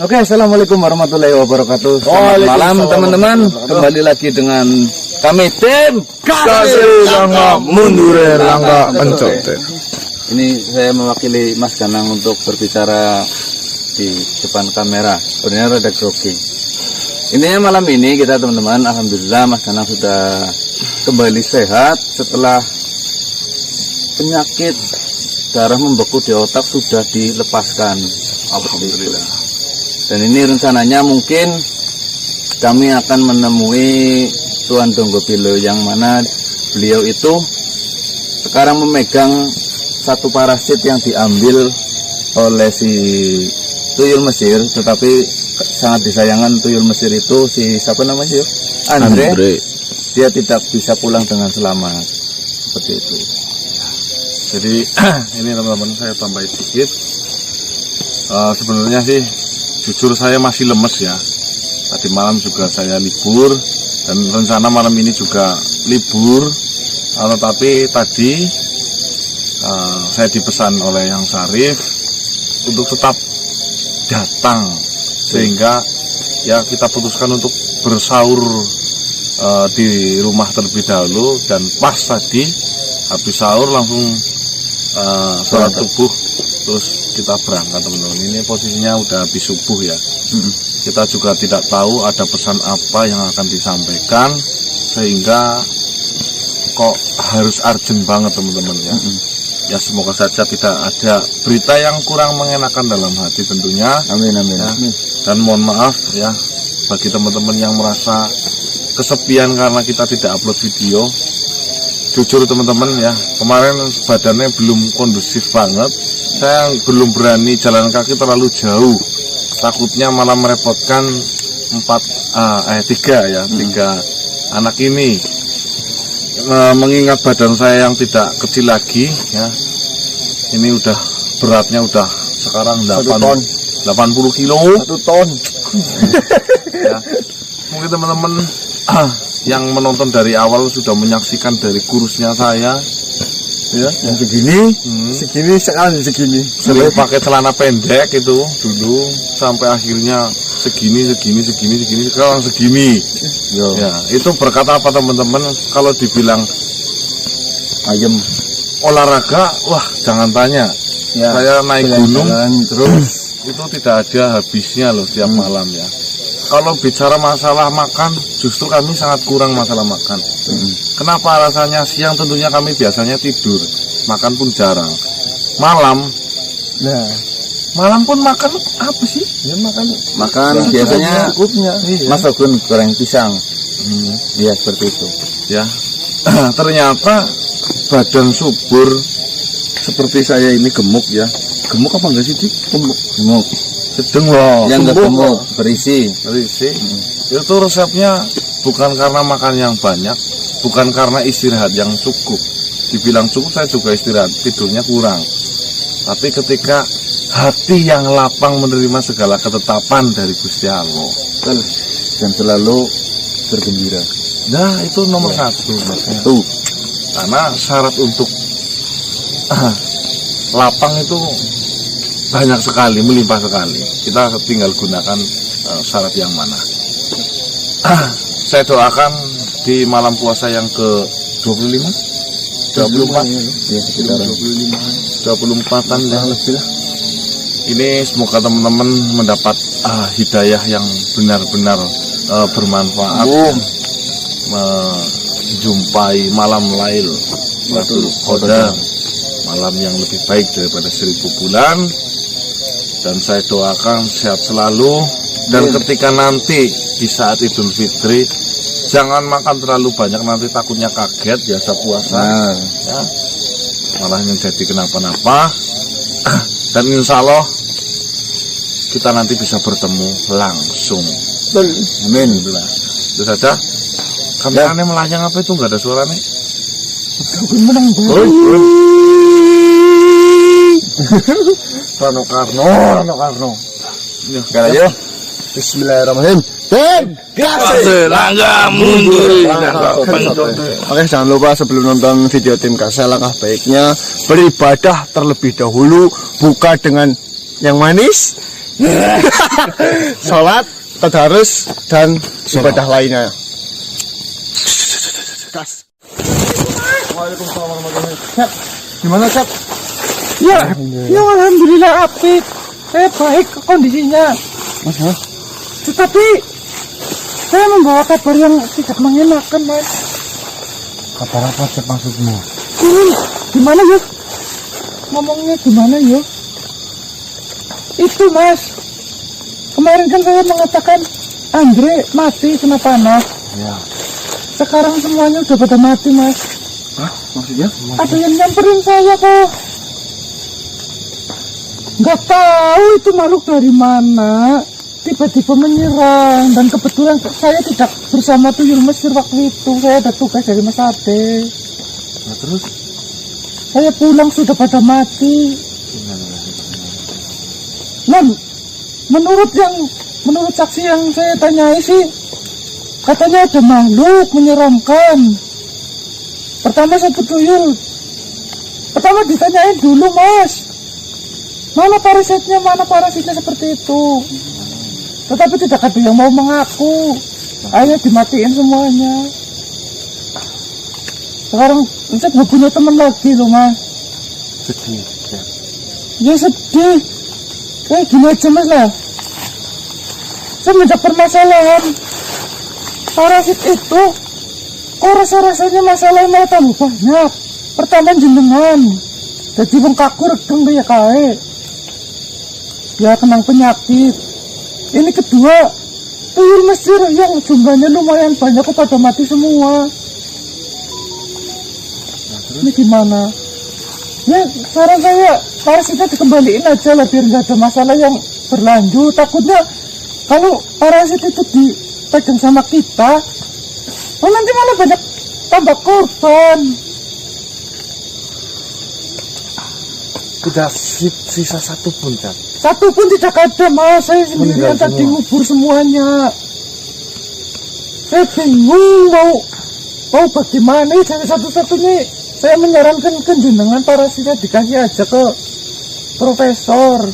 Oke, assalamualaikum warahmatullahi wabarakatuh. Selamat malam teman-teman. Kembali lagi dengan kami tim Kasih Langga Mundur Langga Encote. Ini saya mewakili Mas Ganang untuk berbicara di depan kamera. Sebenarnya rada grogi. Intinya malam ini kita teman-teman, alhamdulillah Mas Ganang sudah kembali sehat setelah penyakit darah membeku di otak sudah dilepaskan. Alhamdulillah. Dan ini rencananya mungkin kami akan menemui Tuan Donggobilo yang mana beliau itu sekarang memegang satu parasit yang diambil oleh si tuyul Mesir, tetapi sangat disayangkan tuyul Mesir itu si siapa namanya? Andre. Dia tidak bisa pulang dengan selamat. Seperti itu. Jadi ini teman-teman saya tambahin sedikit. Sebenarnya sih jujur saya masih lemes ya. Tadi malam juga saya libur dan rencana malam ini juga libur. Tetapi tadi saya dipesan oleh Yang Syarif untuk tetap datang sehingga ya kita putuskan untuk bersahur di rumah terlebih dahulu, dan pas tadi habis sahur langsung sholat subuh terus kita berangkat teman-teman. Ini posisinya udah habis subuh ya. Kita juga tidak tahu ada pesan apa yang akan disampaikan sehingga kok harus urgent banget teman-teman ya. Ya semoga saja tidak ada berita yang kurang mengenakan dalam hati tentunya. Amin amin. Ya. Dan mohon maaf ya bagi teman-teman yang merasa kesepian karena kita tidak upload video. Jujur teman-teman ya, kemarin badannya belum kondusif banget. Saya belum berani jalan kaki terlalu jauh, takutnya malah merepotkan tiga anak ini. Mengingat badan saya yang tidak kecil lagi ya, ini udah beratnya udah sekarang 80 kilo. 1 ton. Ya. Mungkin teman-teman yang menonton dari awal sudah menyaksikan dari kurusnya saya ya, yang segini sering pakai celana pendek itu dulu sampai akhirnya segini sekarang segini. Ya, itu berkata apa teman-teman? Kalau dibilang ayam olahraga, wah jangan tanya ya, saya naik gunung terus itu tidak ada habisnya loh tiap malam ya. Kalau bicara masalah makan, justru kami sangat kurang masalah makan. Kenapa alasannya? Siang tentunya kami biasanya tidur, makan pun jarang. Malam pun makan apa sih? Ya makan biasanya Mas Ogun goreng pisang. Ya seperti itu. Ya. Ternyata badan subur seperti saya ini gemuk ya. Gemuk apa enggak sih? Gemuk. Sedang loh. Yang enggak gemuk, berisi. Itu resepnya bukan karena makan yang banyak, bukan karena istirahat yang cukup. Dibilang cukup saya juga istirahat, tidurnya kurang. Tapi ketika hati yang lapang menerima segala ketetapan dari Gusti Allah dan selalu bergembira. Nah, itu nomor satu. Karena syarat untuk lapang itu banyak sekali, melimpah sekali. Kita tinggal gunakan syarat yang mana. Saya doakan di malam puasa yang ke-25 ya, sekitar 24-an ya. Ini semoga teman-teman mendapat hidayah yang benar-benar bermanfaat. Menjumpai malam lail Lailatul Qadar, malam yang lebih baik daripada 1000 bulan. Dan saya doakan sehat selalu. Dan ketika nanti di saat Idul Fitri, jangan makan terlalu banyak, nanti takutnya kaget biasa puasa ya. Malah yang jadi kenapa-napa. Dan insya Allah kita nanti bisa bertemu langsung. Amin. Itu saja. Kameranya melayang apa itu? Nggak ada suaranya. Rano Karno. Ayo. Bismillahirrahmanirrahim. Kasih Langga Mundur Langga Encote. Oke, jangan lupa sebelum nonton video tim Kasih, langkah baiknya beribadah terlebih dahulu, buka dengan yang manis, sholat, tadarus, dan ibadah lainnya. Gas. Waalaikumsalam warahmatullahi wabarakatuh. Gimana, Cap? Ya, ya alhamdulillah apik. Saya baik kondisinya. Mas, Tetapi saya membawa kabar yang tidak mengenakan, Mas. kabar apa, Cap, maksudmu? Ini gimana ya? Ngomongnya gimana ya? Itu, Mas. Kemarin kan saya mengatakan Andre mati kena panah. Ya. Sekarang semuanya udah pada mati, Mas. Hah? Maksudnya? Ada yang nyamperin saya kok. Nggak tahu itu makhluk dari mana. Tiba-tiba menyerang. Dan kebetulan saya tidak bersama Tuyul Mesir waktu itu. Saya ada tugas dari Mas Ade. Nah, terus? Saya pulang sudah pada mati. Nah, menurut saksi yang saya tanyai sih, katanya ada makhluk menyeramkan. Pertama saya Tuyul. Pertama ditanyain dulu, Mas. Mana parasitnya seperti itu. Tetapi tidak ada yang mau mengaku. Akhirnya dimatiin semuanya. Sekarang saya nggak punya teman lagi loh, Mas. Sedih, ya. Ya sedih. Kayak gini aja, Mas lah. Semenjak permasalahan parasit itu, kok rasa-rasanya masalahnya malah tambah banyak. Pertama jenengan. Jadi wong kaku regeng kaya kae. Ya kenang penyakit. Ini kedua, Tuyul Mesir yang jumlahnya lumayan banyak kok pada mati semua. Ini gimana? Ya saran saya parasitnya dikembaliin aja lah biar nggak ada masalah yang berlanjut. Takutnya kalau parasit itu dipegang sama kita, oh nanti malah banyak tambah korban. Tidak sisa satu pun, Cap. Satu pun tidak ada, Mas. Saya sendirian Meninggal tadi semua. ngubur semuanya. Saya bingung mau bagaimana. Jadi satu-satunya saya menyarankan ke jenengan parasitnya dikasih aja ke profesor.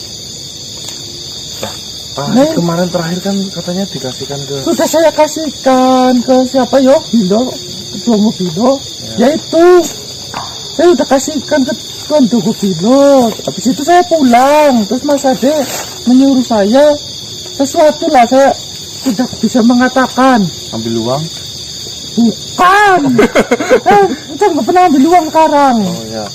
Parasit kemarin terakhir kan katanya dikasihkan ke... Sudah saya kasihkan ke siapa yo? Bilo, ketua Bilo. Ya itu. Saya udah kasihkan ke Tuan Dogo Bilo. Habis itu saya pulang. Terus Mas Ade menyuruh saya sesuatu lah. Saya tidak bisa mengatakan. Ambil uang? Bukan. Saya nggak pernah ambil uang sekarang. Oh ya.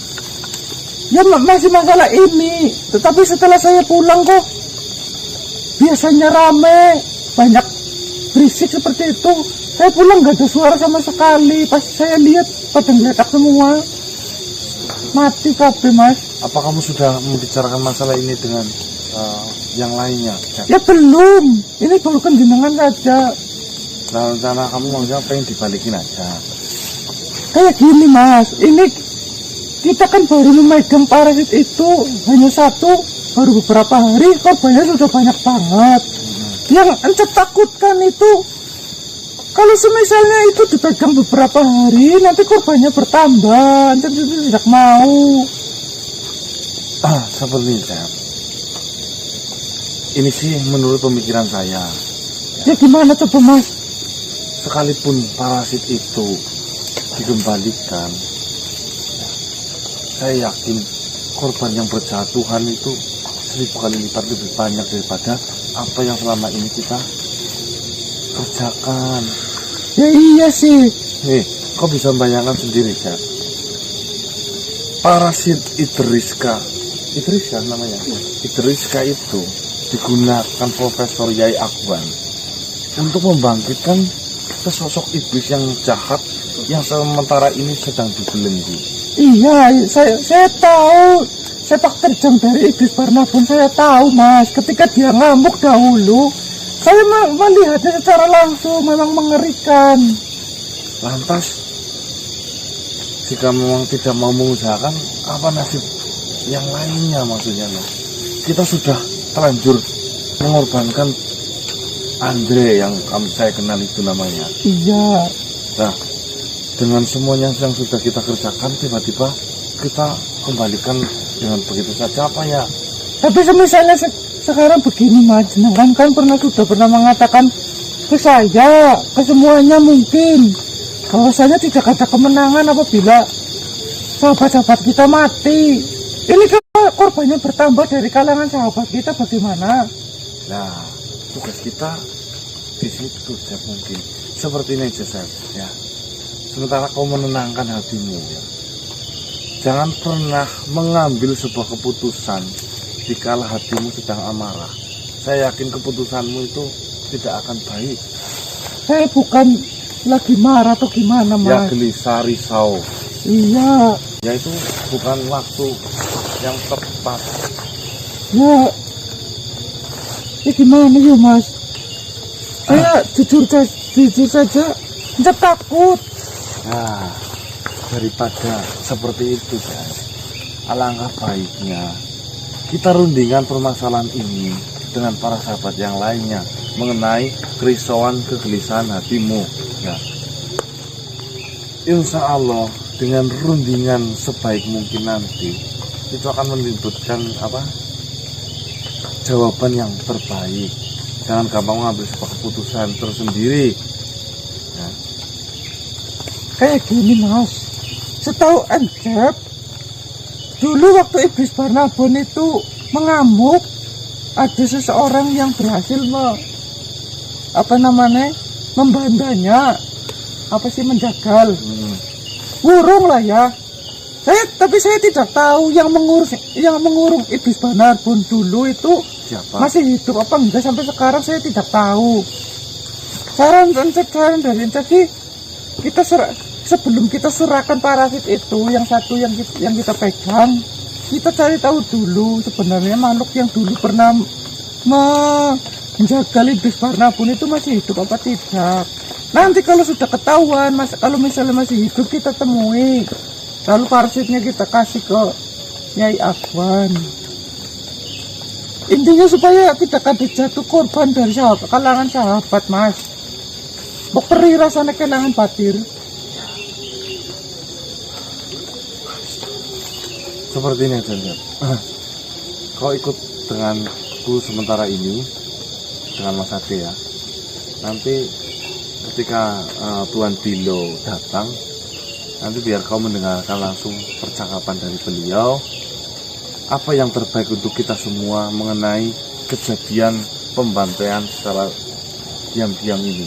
Ya masih masalah ini. Tetapi setelah saya pulang kok biasanya rame, banyak berisik seperti itu. Saya pulang nggak ada suara sama sekali. Pas saya lihat pada ngeletak semua. Mati kabeh, Mas. Apa kamu sudah membicarakan masalah ini dengan yang lainnya, Cap? Ya belum. Ini baru kan jenengan saja. Nah, rencana kamu maksudnya pengen dibalikin aja. Kayak gini, Mas. Ini kita kan baru memegang parasit itu hanya satu, baru beberapa hari korbannya sudah banyak banget. Yang ente takutkan itu kalau semisalnya itu dipegang beberapa hari, nanti korbannya bertambah. Ente tidak mau. Seperti Cap. Ini sih menurut pemikiran saya. Ya gimana coba, Mas? Sekalipun parasit itu dikembalikan, saya yakin korban yang berjatuhan itu 1000 kali lipat lebih banyak daripada apa yang selama ini kita kerjakan. Ya iya sih. Kau bisa bayangkan sendiri, Cap. Parasit Idriska namanya. Idriska itu digunakan Profesor Yai Akwan untuk membangkitkan sesosok iblis yang jahat yang sementara ini sedang dibelenggu. Iya, saya tahu. Sepak terjang dari iblis Barnabas saya tahu, Mas. Ketika dia ngamuk dahulu, saya melihatnya secara langsung, memang mengerikan. Lantas, jika memang tidak mau mengusahakan, apa nasib yang lainnya maksudnya? Kita sudah terlanjur mengorbankan Andre yang saya kenal itu namanya. Iya. Nah, dengan semuanya yang sudah kita kerjakan, tiba-tiba kita kembalikan dengan begitu saja apa ya? Tapi misalnya sekarang begini Mas, jenengan kan sudah pernah mengatakan ke saya, ke semuanya mungkin, bahwasanya tidak ada kemenangan apabila sahabat-sahabat kita mati. Ini kan korbannya bertambah dari kalangan sahabat kita, bagaimana? Nah, tugas kita di situ Jeb, mungkin seperti ini aja Jeb, ya. Sementara kau menenangkan hatimu, ya. Jangan pernah mengambil sebuah keputusan dikala hatimu sedang amarah. Saya yakin keputusanmu itu tidak akan baik. Saya bukan lagi marah atau gimana Mas. Ya gelisah, risau. Iya. Ya itu bukan waktu yang tepat. Ya, ya gimana ya Mas? Saya jujur saja, saya takut. Nah, daripada seperti itu guys, alangkah baiknya kita rundingkan permasalahan ini dengan para sahabat yang lainnya mengenai kerisauan kegelisahan hatimu. Ya, insya Allah dengan rundingan sebaik mungkin nanti itu akan menimbulkan jawaban yang terbaik. Jangan gampang mengambil sebuah keputusan tersendiri. Ya. Kayak gini Mas, setahu Encep, dulu waktu Iblis Barnabon itu mengamuk, ada seseorang yang berhasil membandanya, menjagal, ngurung lah ya. Tapi saya tidak tahu yang mengurung Iblis Barnabon dulu itu Siapa? masih hidup apa enggak, sampai sekarang saya tidak tahu. Saran dari Encep sih, sebelum kita serahkan parasit itu, yang satu yang kita pegang, kita cari tahu dulu sebenarnya makhluk yang dulu pernah menjaga Iblis Barnabon itu masih hidup apa tidak. Nanti kalau sudah ketahuan, kalau misalnya masih hidup, kita temui, lalu parasitnya kita kasih ke Nyai Afwan. Intinya supaya tidak ada jatuh korban dari kalangan sahabat Mas. Bok perih rasanya kenangan batir. Seperti ini aja, kau ikut denganku sementara ini dengan Mas Ade ya. Nanti ketika Tuan Bilo datang, nanti biar kau mendengarkan langsung percakapan dari beliau, apa yang terbaik untuk kita semua mengenai kejadian pembantaian secara diam-diam ini.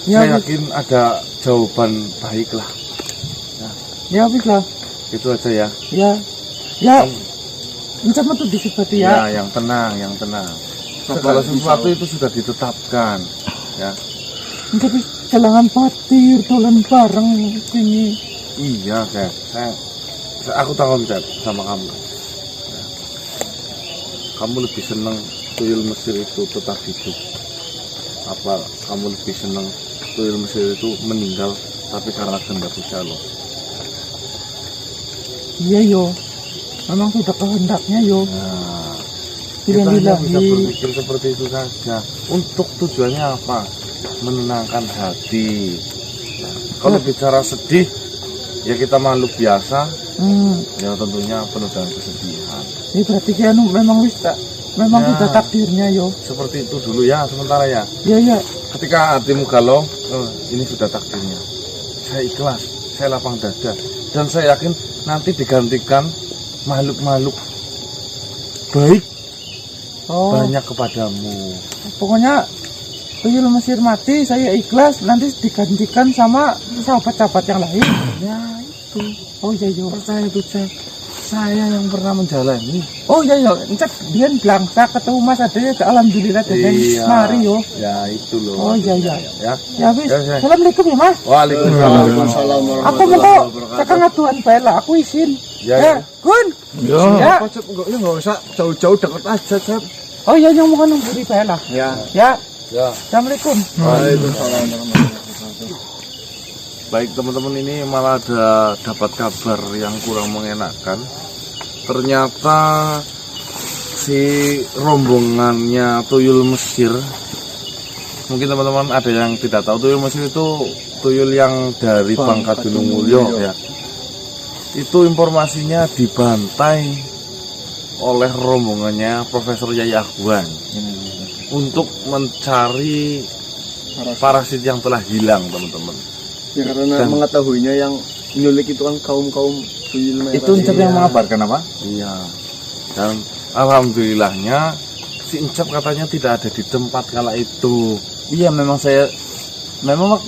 Ya, saya yakin ada jawaban baik lah. Ya habis lah. Itu aja ya. Ya. Mencama tuh disebati ya. Ya, yang tenang. Segala sesuatu itu sudah ditetapkan. Ya. Tapi jalangan batir, dolan bareng sini. Iya, aku tanggung jawab sama kamu. Ya. Kamu lebih senang tuyul Mesir itu tetap hidup, apa kamu lebih senang tuyul Mesir itu meninggal tapi karena kehendak Gusti Allah? Iya yo, memang sudah kehendaknya yo. Nah, kita hanya bisa berpikir seperti itu saja. Untuk tujuannya apa? Menenangkan hati. Nah, kalau bicara sedih, ya kita makhluk biasa. Ya tentunya penuh dengan kesedihan. Ini berarti kan memang sudah takdirnya yo. Seperti itu dulu ya, sementara ya. Iya. Ketika hatimu galau, ini sudah takdirnya. Saya ikhlas, saya lapang dada, dan saya yakin nanti digantikan makhluk-makhluk baik banyak kepadamu. Pokoknya tuyul Mesir mati, saya ikhlas, nanti digantikan sama sahabat-sahabat yang lain. Ya itu. Oh iya yo, percaya itu saya yang pernah menjalani. Oh iya, Encep dia belangsa ketemu Mas Ade, alhamdulillah dan mari yo. Ya itu loh. Oh iya. Ya wis. Assalamualaikum ya Mas. Waalaikumsalam. Aku mau tekan ngaduan bae lah, aku izin. Ya, Gun. Ya. Enggak usah jauh-jauh deket aja, Cep. Oh iya, yang mau nunggu di bae lah. Ya. Assalamualaikum. Waalaikumsalam. Baik teman-teman, ini malah ada dapat kabar yang kurang mengenakan. Ternyata si rombongannya tuyul Mesir, mungkin teman-teman ada yang tidak tahu, tuyul Mesir itu tuyul yang dari Bangka Gunung Mulyo ya. Itu informasinya dibantai oleh rombongannya Profesor Yai Aguan untuk mencari parasit yang telah hilang, teman-teman. Ya karena Dan- mengetahuinya yang nyulik itu kan kaum-kaum tuyul merah. Itu Encep yang mengabarkan apa? Iya. Dan alhamdulillahnya si Encep katanya tidak ada di tempat kala itu. Iya, memang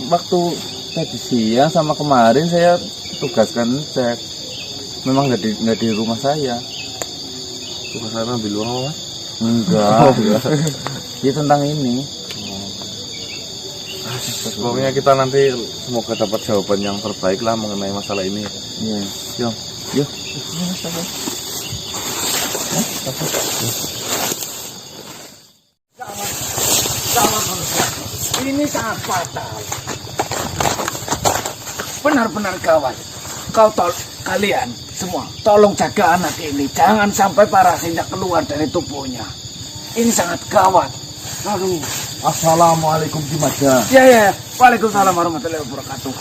waktu tadi siang sama kemarin saya tugaskan cek. Memang nggak di rumah saya. Tugas saya ambil uang apa, Mas? Enggak. Ini tentang ini. Pokoknya kita nanti semoga dapat jawaban yang terbaik lah mengenai masalah ini. Iya. Yo. Ini sangat fatal. Benar-benar gawat. Kalian semua tolong jaga anak ini. Jangan sampai parasitnya keluar dari tubuhnya. Ini sangat gawat. Aduh. Assalamualaikum Kimaja. Ya. Waalaikumsalam warahmatullahi wabarakatuh.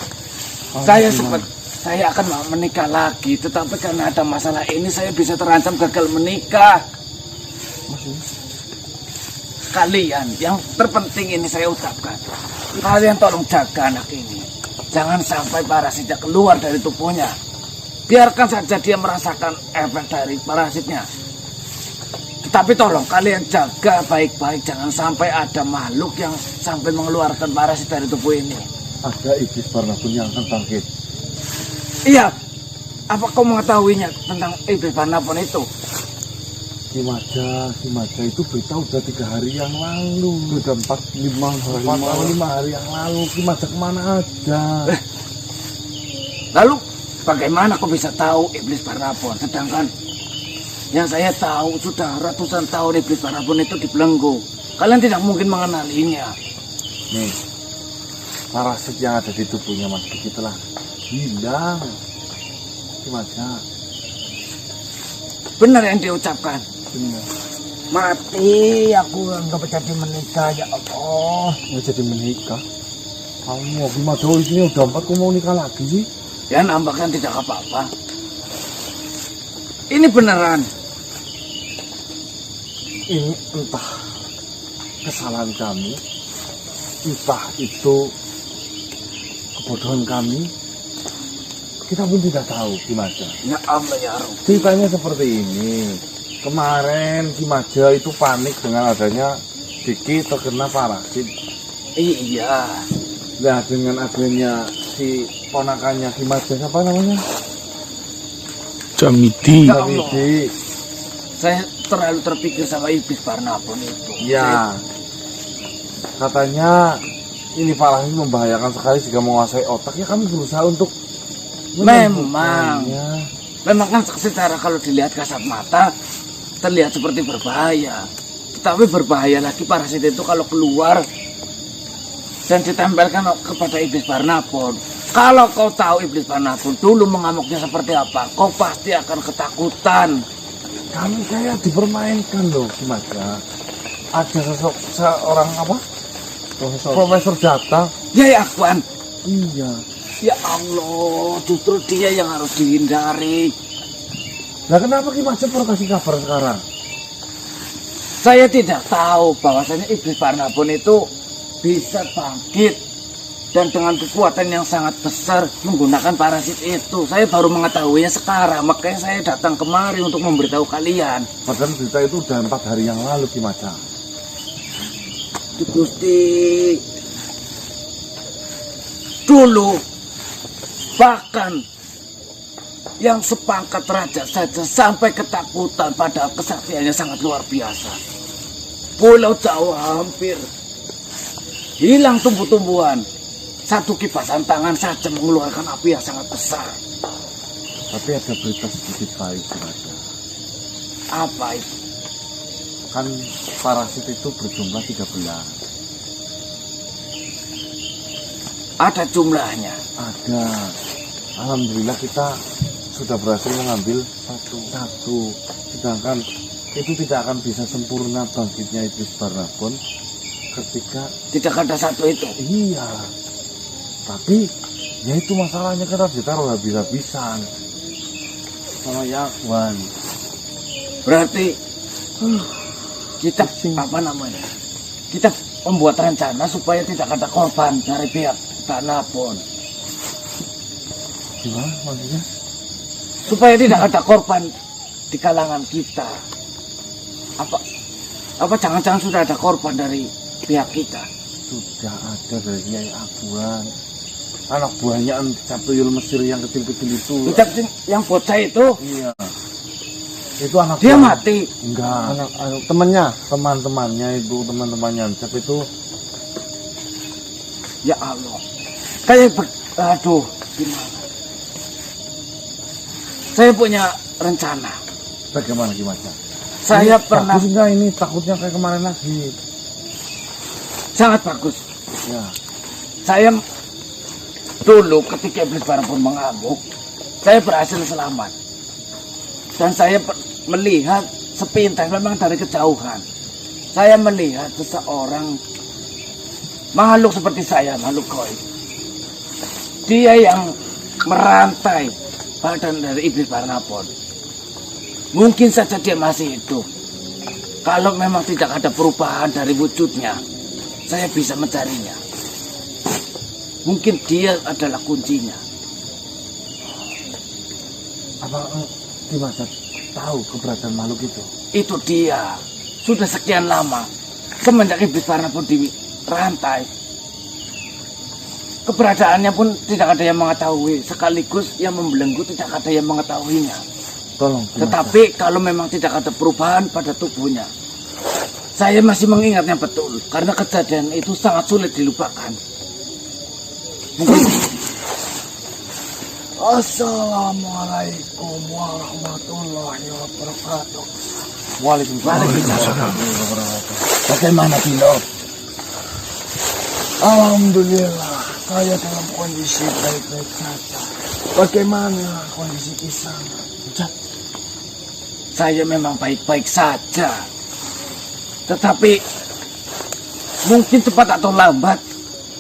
Saya akan menikah lagi, tetapi karena ada masalah ini saya bisa terancam gagal menikah. Kalian, yang terpenting ini saya ucapkan. Kalian tolong jaga anak ini. Jangan sampai parasitnya keluar dari tubuhnya. Biarkan saja dia merasakan efek dari parasitnya. Tetapi tolong kalian jaga baik-baik. Jangan sampai ada makhluk yang sampai mengeluarkan parasit dari tubuh ini. Ada iblis Barnabun yang akan bangkit. Iya. Apa kau mengetahuinya tentang iblis Barnabun itu? Kimaja itu berita udah 3 hari yang lalu. Udah 4-5 hari yang lalu. Kimaja kemana aja? Lalu bagaimana kau bisa tahu iblis Barnabun? Sedangkan yang saya tahu sudah ratusan tahun iblis Barnabun itu dibelenggu. Kalian tidak mungkin mengenalinya. Nih, parasit yang ada di tubuhnya Mas Kiki telah hilang. Kimaja. Benar yang diucapkan. Mati aku nggak jadi menikah, ya Allah. Nggak jadi menikah. Kamu Kimaja ini udah 4 kok mau nikah lagi sih? Ya nampaknya tidak apa-apa. Ini beneran. Ini entah kesalahan kami, entah itu kebodohan kami, kita pun tidak tahu Kimaja. Ya Allah ya Rabb. Ceritanya seperti ini. Kemarin Kimaja itu panik dengan adanya Kiki terkena parasit. Iya. Nah, dengan adanya si ponakannya Kimaja, siapa namanya? Jamidi. Ya Allah. Jamidi. Saya terlalu terpikir sama iblis Barnabun itu. Ya, katanya ini parasit membahayakan sekali jika menguasai otak. Ya kami berusaha untuk Memang. menyembuhkannya. Memang kan secara kalau dilihat kasat mata terlihat seperti berbahaya. Tetapi berbahaya lagi parasit itu kalau keluar dan ditempelkan kepada iblis Barnabun. Kalau kau tahu iblis Barnabun dulu mengamuknya seperti apa, kau pasti akan ketakutan. Kami kayak dipermainkan loh Kimaja. Ada seorang apa? Profesor Jata. Ya Aguan. Iya. Ya Allah, justru dia yang harus dihindari. Nah kenapa Kimaja perlu kasih kabar sekarang? Saya tidak tahu bahwasanya iblis Barnabun itu bisa bangkit dan dengan kekuatan yang sangat besar menggunakan parasit itu. Saya baru mengetahuinya sekarang, makanya saya datang kemari untuk memberitahu kalian. Padahal berita itu udah 4 hari yang lalu Kimaja. Gusti, dulu bahkan yang sepangkat raja saja sampai ketakutan, padahal kesaktiannya sangat luar biasa. Pulau Jawa hampir hilang tumbuh-tumbuhan. Satu kipasan tangan saja mengeluarkan api yang sangat besar. Tapi ada berita sedikit baik Kimaja. Apa itu? Kan parasit itu berjumlah 13. Ada jumlahnya. Ada. Alhamdulillah kita sudah berhasil mengambil satu. Sedangkan itu tidak akan bisa sempurna bangkitnya iblis Barnabun ketika Tidak ada satu itu. iya. Tapi ya itu masalahnya, kita ditaruh habis-habisan sama Yakwan. Berarti kita apa namanya? Kita membuat rencana supaya tidak ada korban dari pihak manapun. Gimana maksudnya? Supaya tidak ada korban di kalangan kita. Apa jangan-jangan sudah ada korban dari pihak kita? Sudah ada dari Nyai Abuan. Anak buahnya Capuyul Mesir yang kecil-kecil itu. Ucap yang bocah itu Iya. Itu anak dia buah. mati. Enggak, anak temannya, teman-temannya itu, teman-temannya Ancap itu. Ya Allah. Aduh, gimana? Saya punya rencana. Bagaimana gimana? Saya pernah Bagus enggak ini? Takutnya kayak kemarin lagi. sangat bagus. Ya. Saya dulu ketika iblis pun mengamuk, saya berhasil selamat. Dan saya melihat sepintas memang dari kejauhan. Saya melihat seseorang makhluk seperti saya, makhluk gaib. Dia yang merantai badan dari iblis Barnapon. Mungkin saja dia masih hidup. Kalau memang tidak ada perubahan dari wujudnya, saya bisa mencarinya. Mungkin dia adalah kuncinya. Apa gimana tahu keberadaan makhluk itu? Itu dia. Sudah sekian lama semenjak iblis Barnapon dirantai, keberadaannya pun tidak ada yang mengetahui. Sekaligus yang membelenggu tidak ada yang mengetahuinya. Tolong. Tetapi kalau memang tidak ada perubahan pada tubuhnya, saya masih mengingatnya betul. Karena kejadian itu sangat sulit dilupakan. Mungkin. Assalamualaikum warahmatullahi wabarakatuh. Waalaikumsalam. Bagaimana Pilo? Alhamdulillah, saya dalam kondisi baik-baik saja. Bagaimana kondisi Kisah? Saya memang baik-baik saja. Tetapi mungkin cepat atau lambat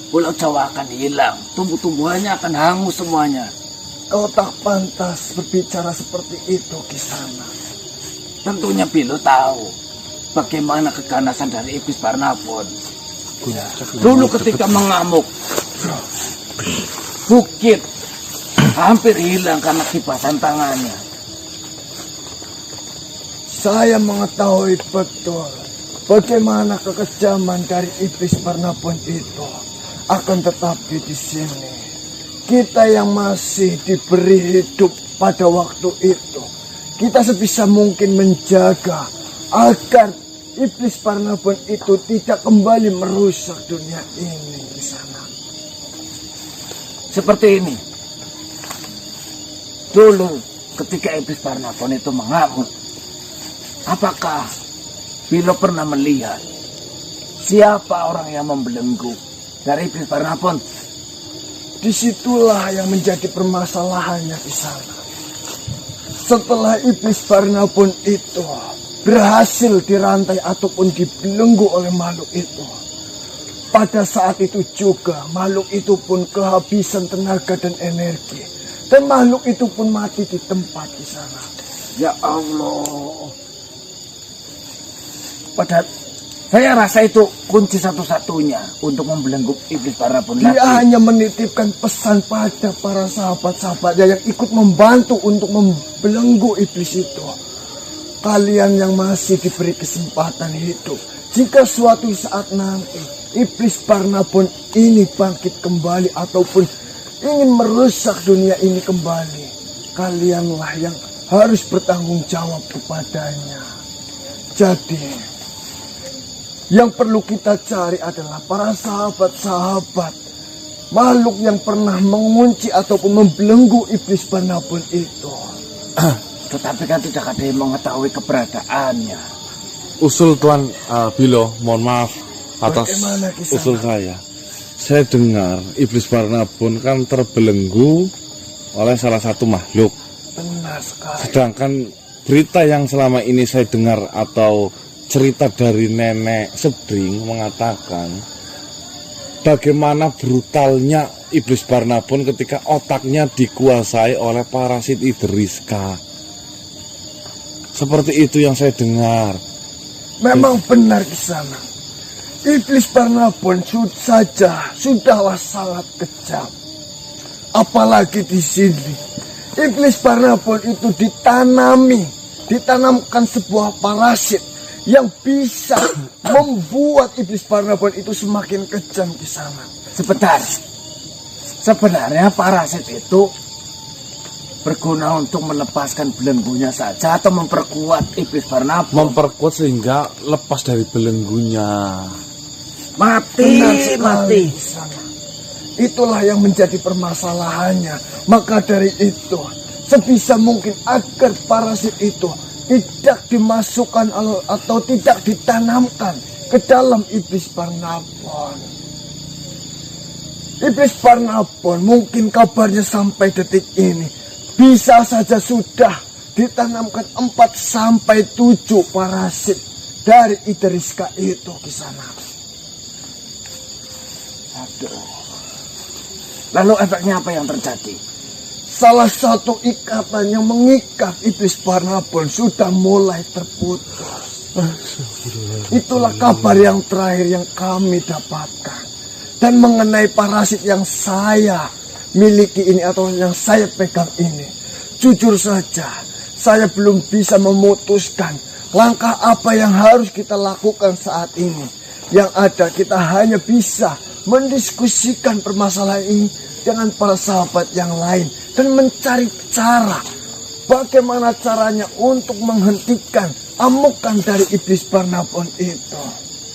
Pulau Jawa akan hilang. Tumbuh-tumbuhannya akan hangus semuanya. Kau tak pantas berbicara seperti itu, Kisana. Tentunya Pilo tahu bagaimana keganasan dari iblis Barnapon. Dulu ketika mengamuk, bukit hampir hilang karena kipasan tangannya. Saya mengetahui betul bagaimana kekejaman dari iblis Barnapon itu. Akan tetapi di sini, kita yang masih diberi hidup pada waktu itu, kita sebisa mungkin menjaga agar iblis Barnapon itu tidak kembali merusak dunia ini di sana. Seperti ini. Dulu ketika iblis Barnapon itu mengamuk, apakah Pilo pernah melihat siapa orang yang membelenggu dari iblis Barnapon? Disitulah yang menjadi permasalahannya di sana. Setelah iblis Barnapon itu berhasil dirantai ataupun dibelenggu oleh makhluk itu, pada saat itu juga makhluk itu pun kehabisan tenaga dan energi, dan makhluk itu pun mati di tempat di sana. Ya Allah. Padahal saya rasa itu kunci satu-satunya untuk membelenggu iblis Barnapon lagi. Dia hanya menitipkan pesan pada para sahabat-sahabatnya yang ikut membantu untuk membelenggu iblis itu. Kalian yang masih diberi kesempatan hidup, jika suatu saat nanti iblis Barnapon ini bangkit kembali ataupun ingin merusak dunia ini kembali, kalianlah yang harus bertanggung jawab kepadanya. Jadi yang perlu kita cari adalah para sahabat-sahabat makhluk yang pernah mengunci ataupun membelenggu iblis Barnapon itu. Tetapi kan tidak ada yang mengetahui keberadaannya. Usul Tuan Bilo, mohon maaf atas Bagaimana, Kisana? usul saya. Saya dengar iblis Barnapon kan terbelenggu oleh salah satu makhluk. Benar sekali. Sedangkan berita yang selama ini saya dengar atau cerita dari nenek Sebring mengatakan bagaimana brutalnya iblis Barnapon ketika otaknya dikuasai oleh parasit Idriska. Seperti itu yang saya dengar. Memang benar di sana. Iblis Barnabon sudahlah sangat kejam. Apalagi di sini, iblis Barnabon itu ditanamkan sebuah parasit yang bisa membuat iblis Barnabon itu semakin kejam di sana. Sebentar. Sebenarnya parasit itu berguna untuk melepaskan belenggunya saja atau memperkuat iblis Barnabon? Memperkuat sehingga lepas dari belenggunya. Mati. Di sana. Itulah yang menjadi permasalahannya. Maka dari itu, sebisa mungkin agar parasit itu tidak dimasukkan atau tidak ditanamkan ke dalam iblis Barnabon. Iblis Barnabon mungkin kabarnya sampai detik ini bisa saja sudah ditanamkan 4 sampai 7 parasit dari Idriska itu di sana. Aduh. Lalu efeknya apa yang terjadi? Salah satu ikatan yang mengikat iblis Barnabon sudah mulai terputus. Itulah kabar yang terakhir yang kami dapatkan. Dan mengenai parasit yang saya miliki ini atau yang saya pegang ini, jujur saja saya belum bisa memutuskan langkah apa yang harus kita lakukan saat ini. Yang ada kita hanya bisa mendiskusikan permasalahan ini dengan para sahabat yang lain dan mencari cara bagaimana caranya untuk menghentikan amukan dari iblis Barnabon itu.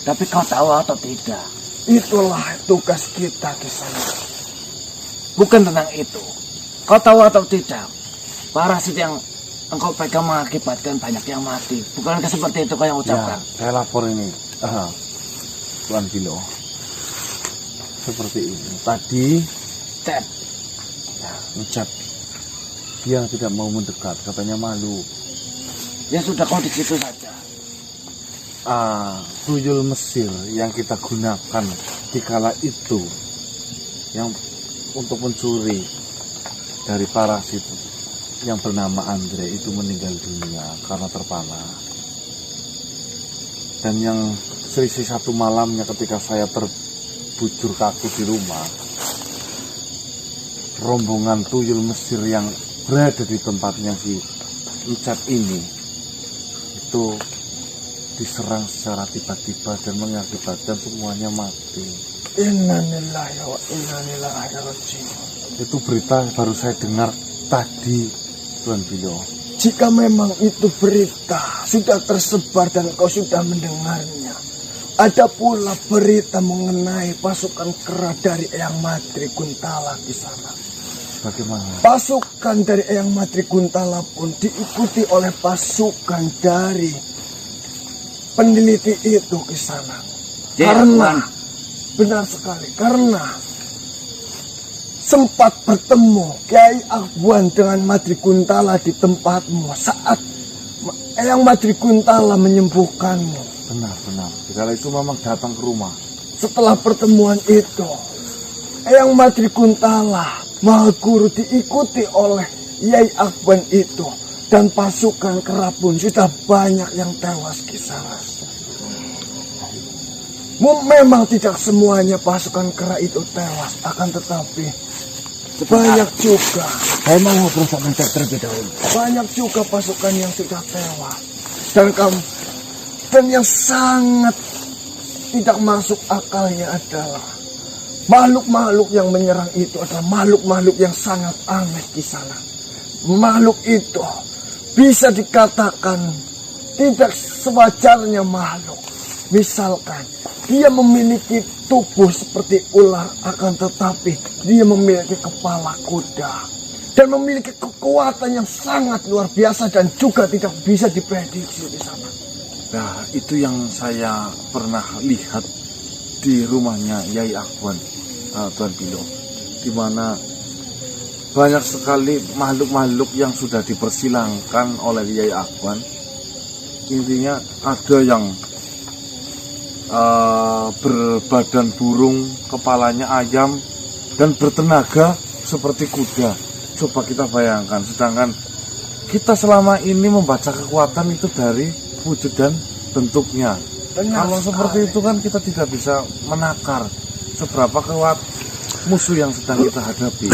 Tapi kau tahu atau tidak? Itulah tugas kita di sana. Bukan tentang itu. Kau tahu atau tidak? Parasit yang engkau pegang mengakibatkan banyak yang mati. Bukankah seperti itu kau yang ucapkan? Ya, saya lapor ini. Tuan Bilo. Seperti ini. Tadi Cep. ucap dia tidak mau mendekat, katanya malu. Ya sudah, kau di situ saja. Tuyul Mesir yang kita gunakan di kala itu yang untuk mencuri dari parasit yang bernama Andre itu meninggal dunia karena terpana. Dan yang selisih 1 malamnya ketika saya terbujur kaki di rumah, rombongan tuyul Mesir yang berada di tempatnya si Encep ini itu diserang secara tiba-tiba dan mengakibatkan semuanya mati. Innalillahi wa inna ilaihi raji'un. Itu berita baru saya dengar tadi, Tuan Bilo. Jika memang itu berita sudah tersebar dan kau sudah mendengarnya, ada pula berita mengenai pasukan kera dari Eyang Madri Kuntala di sana. Bagaimana? Pasukan dari Eyang Madri Kuntala pun diikuti oleh pasukan dari peneliti itu ke sana. Karena benar sekali, karena sempat bertemu Kiai Akbuan dengan Madri Kuntala di tempatmu saat Eyang Madri Kuntala menyembuhkanmu. Benar. Kala itu memang datang ke rumah. Setelah pertemuan itu, Eyang Madri Kuntala Mahaguru diikuti oleh Yai Akban itu, dan pasukan kera pun sudah banyak yang tewas di sana. Memang tidak semuanya pasukan kera itu tewas, akan tetapi banyak juga. Saya mau ngobrol sama Encep terlebih dahulu. Banyak juga pasukan yang sudah tewas. Dan yang sangat tidak masuk akalnya adalah makhluk-makhluk yang menyerang itu adalah makhluk-makhluk yang sangat aneh di sana. Makhluk itu bisa dikatakan tidak sewajarnya makhluk. Misalkan dia memiliki tubuh seperti ular, akan tetapi dia memiliki kepala kuda dan memiliki kekuatan yang sangat luar biasa dan juga tidak bisa diprediksi di sana. Nah, itu yang saya pernah lihat di rumahnya Yai Akwan, Tuan Bilo, di mana banyak sekali makhluk-makhluk yang sudah dipersilangkan oleh Yai Akwan. Intinya ada yang berbadan burung, kepalanya ayam, dan bertenaga seperti kuda. Coba kita bayangkan, sedangkan kita selama ini membaca kekuatan itu dari wujud dan bentuknya. Kalau seperti itu kan kita tidak bisa menakar seberapa kuat musuh yang sedang kita hadapi.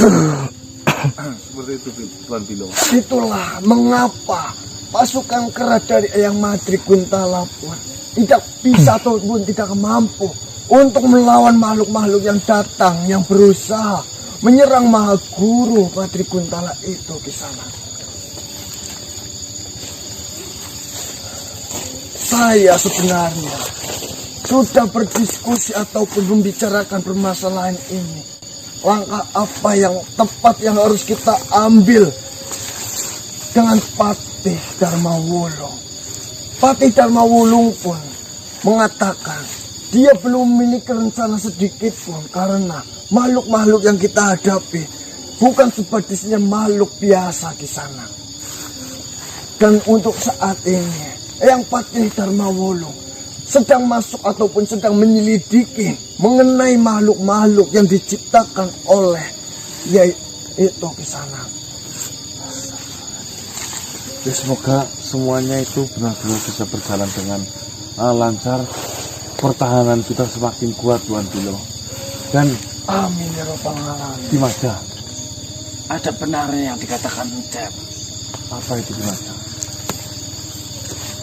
Seperti itu Tuan Bilo. Itulah mengapa pasukan kera dari Eyang Madri Kuntala pun tidak bisa ataupun tidak mampu untuk melawan makhluk-makhluk yang datang, yang berusaha menyerang Mahaguru Madri Kuntala itu di sana. Saya sebenarnya sudah berdiskusi ataupun membicarakan permasalahan ini. Langkah apa yang tepat yang harus kita ambil dengan Patih Darmawulung. Patih Darmawulung pun mengatakan dia belum memiliki rencana sedikit pun, karena makhluk-makhluk yang kita hadapi bukan sebatasnya makhluk biasa di sana. Dan untuk saat ini Eyang Patih Darmawulung sedang masuk ataupun sedang menyelidiki mengenai makhluk-makhluk yang diciptakan oleh Yai itu di sana. Ya, semoga semuanya itu benar-benar bisa berjalan dengan lancar. Pertahanan kita semakin kuat Tuan Bilo. Dan Amin ya Rabbal Alamin. Dimaja, Ada benarnya yang dikatakan Cep. apa itu Dimaja?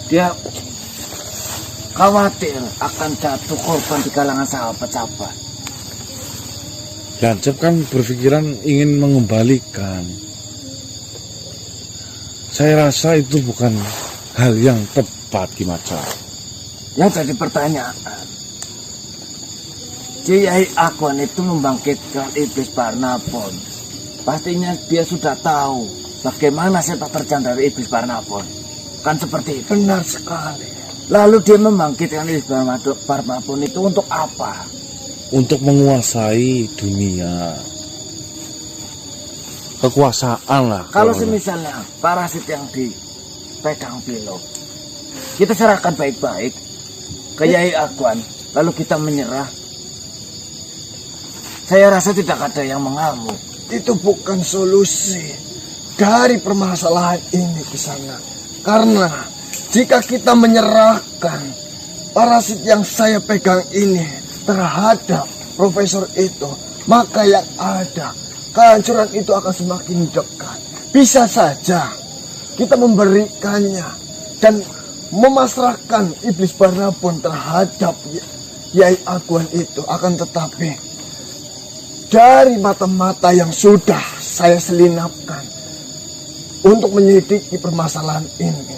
Dia khawatir akan jatuh korban di kalangan sahabat-sahabat. Dan Cep kan berpikiran ingin mengembalikan. Saya rasa itu bukan hal yang tepat Dimaja. Yang jadi pertanyaan, Kiai Agwan itu membangkitkan iblis Barnapon. Pastinya dia sudah tahu bagaimana sepak terjang dari iblis Barnapon. Kan seperti itu. Benar sekali. Lalu dia membangkitkan iblis Barnapon itu untuk apa? Untuk menguasai dunia. Kekuasaan lah. Kalau misalnya parasit yang dipegang Bilo, kita serahkan baik-baik ke Kiai Agwan, lalu kita menyerah. Saya rasa tidak ada yang mengamuk. Itu bukan solusi dari permasalahan ini di sana. Karena jika kita menyerahkan parasit yang saya pegang ini terhadap profesor itu, maka yang ada kehancuran itu akan semakin dekat. Bisa saja kita memberikannya dan memasrahkan iblis Barnapon terhadap Yai Agwan itu, akan tetapi dari mata-mata yang sudah saya selinapkan untuk menyelidiki permasalahan ini,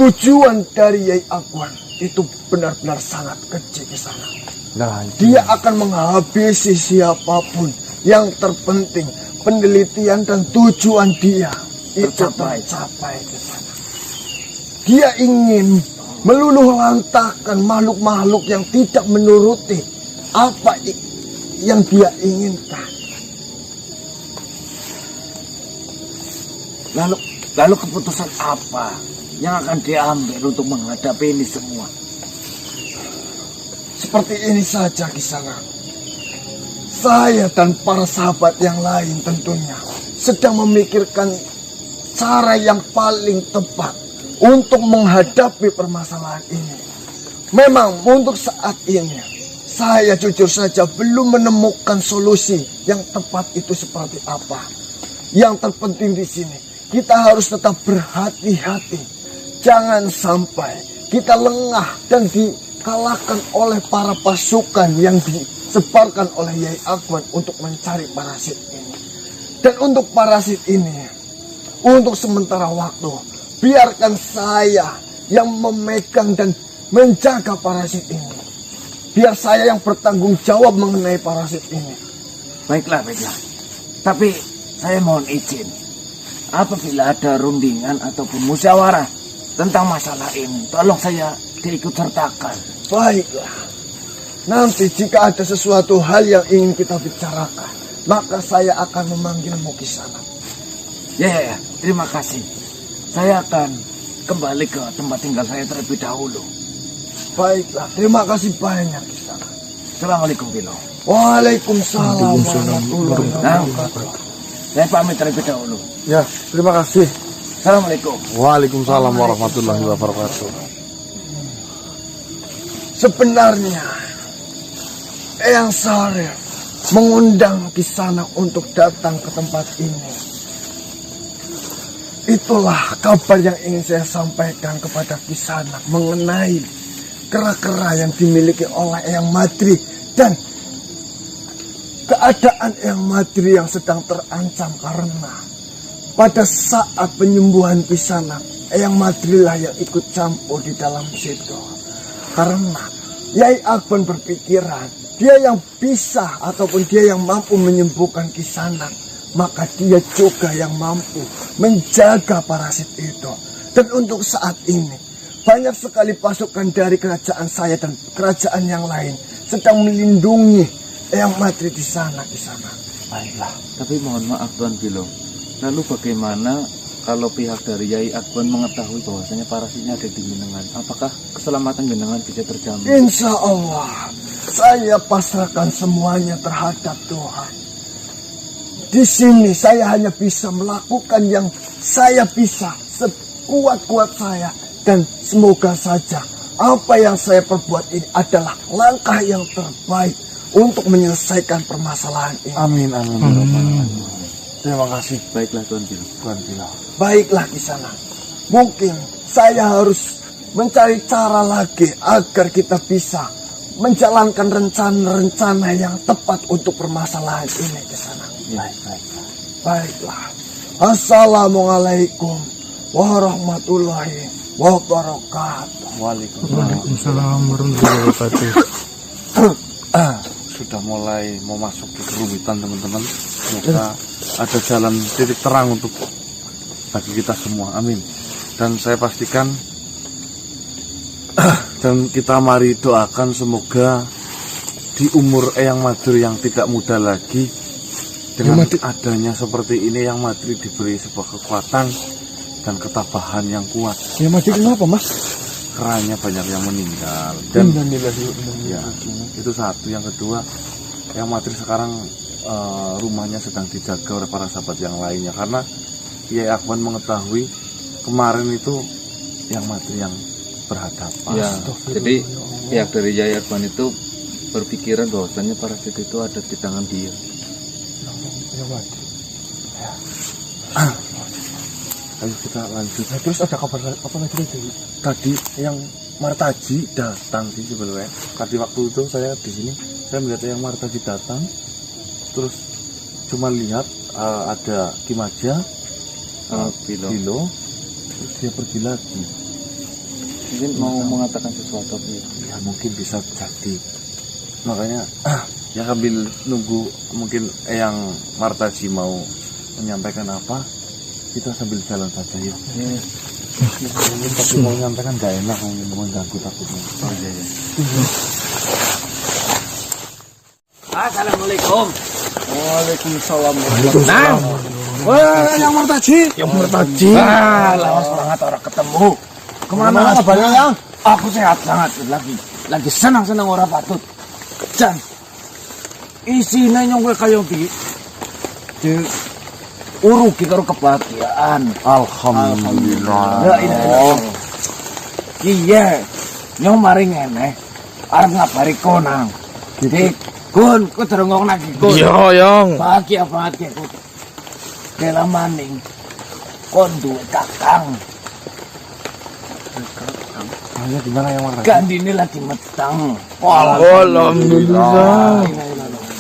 tujuan dari Yai Agwan itu benar-benar sangat kecil di sana. Nah, Dia akan menghabisi siapapun. Yang terpenting penelitian dan tujuan dia itu tercapai di sana. Dia ingin meluluh lantahkan makhluk-makhluk yang tidak menuruti apa yang dia inginkan. Lalu keputusan apa yang akan diambil untuk menghadapi ini semua? Seperti ini saja Kisana. Saya dan para sahabat yang lain tentunya sedang memikirkan cara yang paling tepat untuk menghadapi permasalahan ini. Memang untuk saat ini saya jujur saja belum menemukan solusi yang tepat itu seperti apa. Yang terpenting di sini kita harus tetap berhati-hati. Jangan sampai kita lengah dan dikalahkan oleh para pasukan yang disebarkan oleh Yai Agwan untuk mencari parasit ini. Dan untuk parasit ini, untuk sementara waktu, biarkan saya yang memegang dan menjaga parasit ini. Biar saya yang bertanggung jawab mengenai parasit ini. Baiklah. Tapi saya mohon izin, apabila ada rundingan ataupun musyawarah tentang masalah ini, tolong saya diikut sertakan. Baiklah. Nanti jika ada sesuatu hal yang ingin kita bicarakan, maka saya akan memanggilmu ke sana. Ya, terima kasih. Saya akan kembali ke tempat tinggal saya terlebih dahulu. Baiklah, terima kasih banyak di sana. Assalamualaikum Bilo. Waalaikumsalam warahmatullahi wabarakatuh. Saya pamit terlebih dahulu. ya, terima kasih. Assalamualaikum. Waalaikumsalam warahmatullahi wabarakatuh. Sebenarnya Eyang Sarif mengundang Kisanak untuk datang ke tempat ini. Itulah kabar yang ingin saya sampaikan kepada Kisanak mengenai kera-kera yang dimiliki oleh Eyang Madri dan keadaan Eyang Madri yang sedang terancam karena pada saat penyembuhan Kisanak, Eyang Madri lah yang ikut campur di dalam situ. Karena Yai Akban berpikiran dia yang bisa ataupun dia yang mampu menyembuhkan Kisanak, maka dia juga yang mampu menjaga parasit itu. Dan untuk saat ini banyak sekali pasukan dari kerajaan saya dan kerajaan yang lain sedang melindungi Eyang Madri di sana. Baiklah, tapi mohon maaf Tuan Bilo. Lalu bagaimana kalau pihak dari Yai Akban mengetahui bahwasanya parasitnya ada di jenengan? Apakah keselamatan jenengan bisa terjamin? Insya Allah, saya pasrahkan semuanya terhadap Tuhan. Di sini saya hanya bisa melakukan yang saya bisa sekuat-kuat saya. Dan semoga saja apa yang saya perbuat ini adalah langkah yang terbaik untuk menyelesaikan permasalahan ini. Amin. Terima kasih. Baiklah Tuan Bilo. Baiklah Kisanak. Mungkin saya harus mencari cara lagi agar kita bisa menjalankan rencana-rencana yang tepat untuk permasalahan ini Kisanak. Baiklah. Assalamualaikum warahmatullahi wabarakatuh. Waalaikumsalam warahmatullahi wabarakatuh. Sudah mulai memasuki kerumitan teman-teman. Semoga ada jalan titik terang untuk bagi kita semua. Amin. Dan saya pastikan dan kita mari doakan semoga di umur Eyang Madri yang tidak muda lagi, dengan adanya seperti ini Eyang Madri diberi sebuah kekuatan dan ketabahan yang kuat. Eyang Madri kenapa Mas? Keranya banyak yang meninggal dan ya, itu satu. Yang kedua, Eyang Madri sekarang rumahnya sedang dijaga oleh para sahabat yang lainnya, karena Yai Akban mengetahui kemarin itu Eyang Madri yang berhadapan. Ya, jadi pihak dari Yai Akban itu berpikiran bahwasanya parasit itu ada di tangan dia. Ayo kita lanjut. Terus ada kabar apa lagi tadi yang Martaji datang sih sebelumnya. Tadi waktu itu saya di sini, saya melihat yang Martaji datang, terus cuma lihat ada Kimaja, Bilo, terus dia pergi lagi. Mungkin mau mengatakan sesuatu ya mungkin bisa jadi. Makanya ya sambil nunggu mungkin yang Martaji mau menyampaikan apa, kita sambil jalan saja ya. Tapi mau menyampaikan gak enak, mau mengganggu takutnya. Oh iya. Assalamualaikum. Waalaikumsalam. Nah, Wah, yang Martaji. Lama banget orang ketemu. Kemana kabarnya Yang? Aku sehat sangat lagi senang-senang orang patut. Jan, isinya nyongkel kayak di urugi karo kebahagiaan. Alhamdulillah. Ya ilah. Iya, nyong mari ngene. Arep ngabari konang. Jadi, Kun, ku terengok lagi Kun. Iya, Yang. Bahagia banget ya Kun. Kela maning. Kon duwe kakang. Hanya gimana yang Martaji? Gandine lagi metang. Alhamdulillah.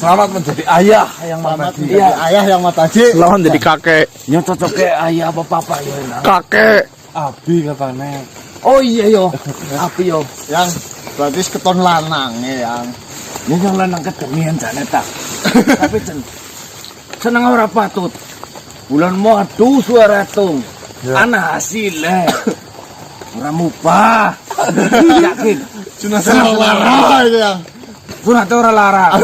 Selamat menjadi ayah yang Martaji. Iya, Ayah yang Martaji. Selamat jadi kakek. nyong cocoknya ayah apa papa ya. Nang. Kakek. Abi katanya. Oh iya yo. Api yo. Yang berarti keton lanang ya Yang. Nyong lanang kedemian jane tak. Tapi seneng ora patut. Bulan madu suara tung. Ana hasilnya. Ora mubah. Yakin. Sudah salah Yang. Sunat ora larang.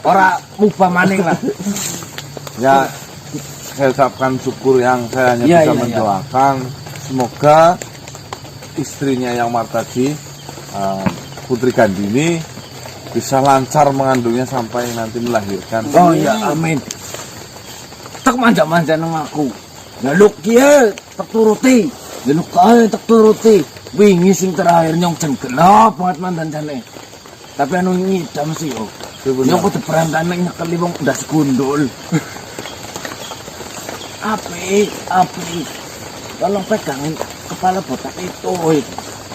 Ora mubah maning lah. Ya, saya ucapkan syukur yang saya hanya Iya, bisa iya, mendoakan semoga istrinya yang Martaji, Putri Gandini, bisa lancar mengandungnya sampai nanti melahirkan. Oh iya, amin. Tak manja-manja nang aku. Nyaluk kia tak turuti. Nyaluk kaya tak turuti. Wingi sing terakhir nyong jen genap banget mantan jane. Tapi anu nyidam sih yo. Nyong kudu perantan nek nyekeli wong udah sekundul. Api. Tolong pegangin kepala botak itu.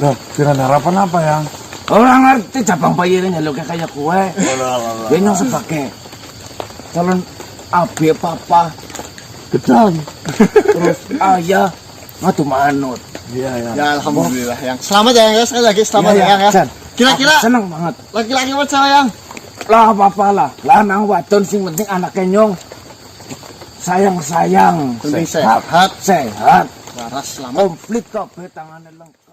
Loh, pikiran harapan apa yang? Orang ngerti cabang bayinya nyaluk kayak kue. Dia nyong sebagai calon abi papa gedang. Terus ayah ngadu manut. Iya. Ya alhamdulillah yang. Selamat ya yang, sekali lagi selamat ya yang ya. Kira-kira Seneng banget. laki-laki buat saya yang. Lah apa lah. Lanang wadon sing penting anaknya nyong sayang. Penting sehat. Sehat. Waras selamat. Komplit kabeh tangane lengkap.